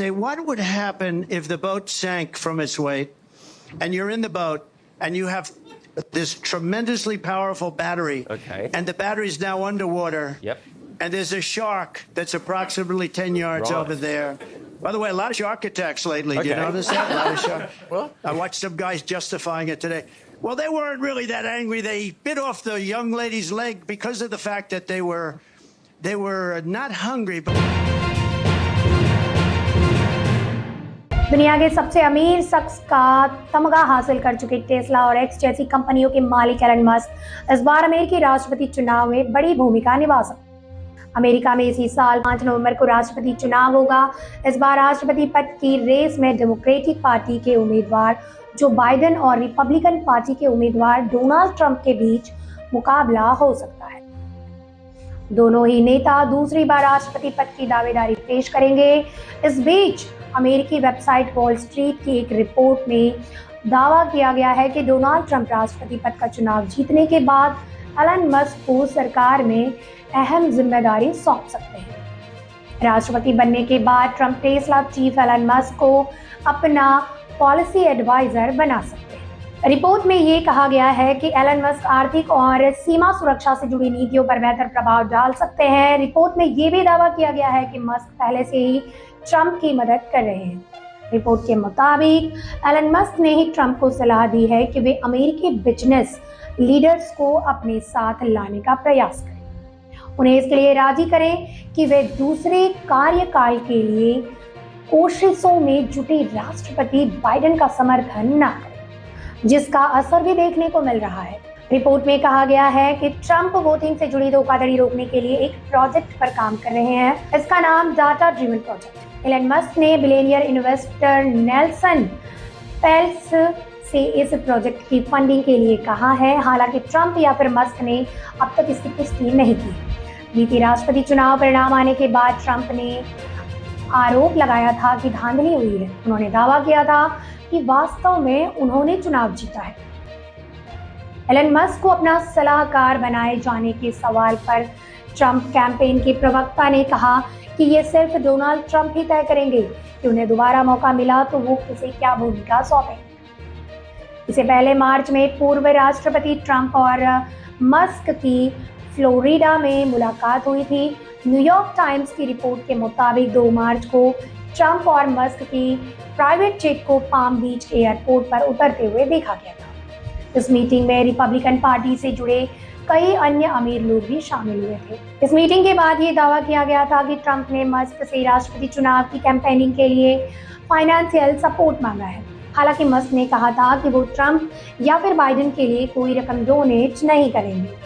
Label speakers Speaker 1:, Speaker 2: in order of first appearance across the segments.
Speaker 1: say, what would happen if the boat sank from its weight and you're in the boat and you have this tremendously powerful battery.
Speaker 2: Okay.
Speaker 1: And the battery's now underwater.
Speaker 2: Yep.
Speaker 1: And there's a shark that's approximately 10 yards
Speaker 2: Right.
Speaker 1: over there. By the way, a lot of shark attacks lately. Do you
Speaker 2: Okay.
Speaker 1: notice that? A lot of shark.
Speaker 2: What?
Speaker 1: I watched some guys justifying it today. Well, they weren't really that angry. They bit off the young lady's leg because of the fact that they were not hungry. But
Speaker 3: दुनिया के सबसे अमीर शख्स का तमगा हासिल कर चुके टेस्ला और एक्स जैसी कंपनियों के मालिक एलन मस्क इस बार अमेरिकी राष्ट्रपति चुनाव में बड़ी भूमिका निभा सकते हैं। अमेरिका में इसी साल 5 नवंबर को राष्ट्रपति चुनाव होगा। इस बार राष्ट्रपति पद की रेस में डेमोक्रेटिक पार्टी के उम्मीदवार जो बाइडेन और रिपब्लिकन पार्टी के उम्मीदवार डोनाल्ड ट्रंप के बीच मुकाबला हो सकता है। दोनों ही नेता दूसरी बार राष्ट्रपति पद की दावेदारी पेश करेंगे। इस बीच अमेरिकी वेबसाइट वॉल स्ट्रीट की एक रिपोर्ट में दावा किया गया है कि डोनाल्ड ट्रंप राष्ट्रपति पद का चुनाव जीतने के बाद एलन मस्क को सरकार में अहम जिम्मेदारी सौंप सकते हैं। राष्ट्रपति बनने के बाद Trump Tesla chief Elon Musk को अपना पॉलिसी एडवाइजर बना सकते हैं। रिपोर्ट में ये कहा गया है कि एलन मस्क आर्थिक और सीमा सुरक्षा से जुड़ी नीतियों पर बेहतर प्रभाव डाल सकते हैं। रिपोर्ट में ये भी दावा किया गया है कि मस्क पहले से ही ट्रंप की मदद कर रहे हैं। रिपोर्ट के मुताबिक एलन मस्क ने ही ट्रंप को सलाह दी है कि वे अमेरिकी बिजनेस लीडर्स को अपने साथ लाने का प्रयास करें, उन्हें इसके लिए राजी करें कि वे दूसरे कार्यकाल के लिए कोशिशों में जुटे राष्ट्रपति बाइडेन का समर्थन न करें, जिसका असर भी देखने को मिल रहा है। रिपोर्ट में कहा गया है कि ट्रंप वोटिंग से जुड़ी धोखाधड़ी रोकने के लिए एक प्रोजेक्ट पर काम कर रहे हैं। इसका नाम data driven project. Elon Musk ने बिलियनियर इन्वेस्टर नेल्सन पेल्स से इस प्रोजेक्ट की फंडिंग के लिए कहा है। हालांकि ट्रंप या फिर मस्क ने अब तक इसकी पुष्टि नहीं की। बीते राष्ट्रपति चुनाव परिणाम आने के बाद ट्रंप ने आरोप लगाया था कि धांधली हुई है। उन्होंने दावा किया था कि वास्तव में उन्होंने चुनाव जीता है। एलन मस्क को अपना सलाहकार बनाए जाने के सवाल पर ट्रंप कैंपेन के प्रवक्ता ने कहा कि ये सिर्फ डोनाल्ड ट्रंप ही तय करेंगे कि उन्हें दोबारा मौका मिला तो वो किसे क्या भूमिका सौंपेंगे। इससे पहले मार्च में पूर्व राष्ट्रपति ट्रंप और मस्क की फ्लोरिडा में मुलाकात हुई थी। न्यूयॉर्क टाइम्स की रिपोर्ट के मुताबिक 2 मार्च को ट्रंप और मस्क की प्राइवेट जेट को पाम बीच एयरपोर्ट पर उतरते हुए देखा गया था। इस मीटिंग में रिपब्लिकन पार्टी से जुड़े कई अन्य अमीर लोग भी शामिल हुए थे। इस मीटिंग के बाद ये दावा किया गया था कि ट्रंप ने मस्क से राष्ट्रपति चुनाव की कैंपेनिंग के लिए फाइनेंशियल सपोर्ट मांगा है। हालांकि मस्क ने कहा था कि वो ट्रंप या फिर बाइडेन के लिए कोई रकम डोनेट नहीं करेंगे।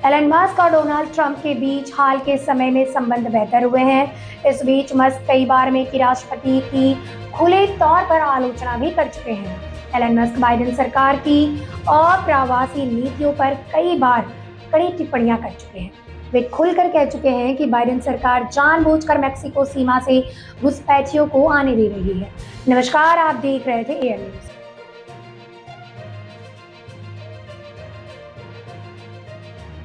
Speaker 3: एलन मस्क और डोनाल्ड ट्रंप के बीच हाल के समय में संबंध बेहतर हुए हैं। इस बीच मस्क कई बार अमेरिकी राष्ट्रपति की खुले तौर पर आलोचना भी कर चुके हैं। एलन मस्क बाइडेन सरकार की अप्रवासी नीतियों पर कई बार कड़ी टिप्पणियां कर चुके हैं। वे खुलकर कह चुके हैं कि बाइडेन सरकार जानबूझकर मेक्सिको सीमा से घुसपैठियों को आने दे रही है। नमस्कार, आप देख रहे थे एयर न्यूज।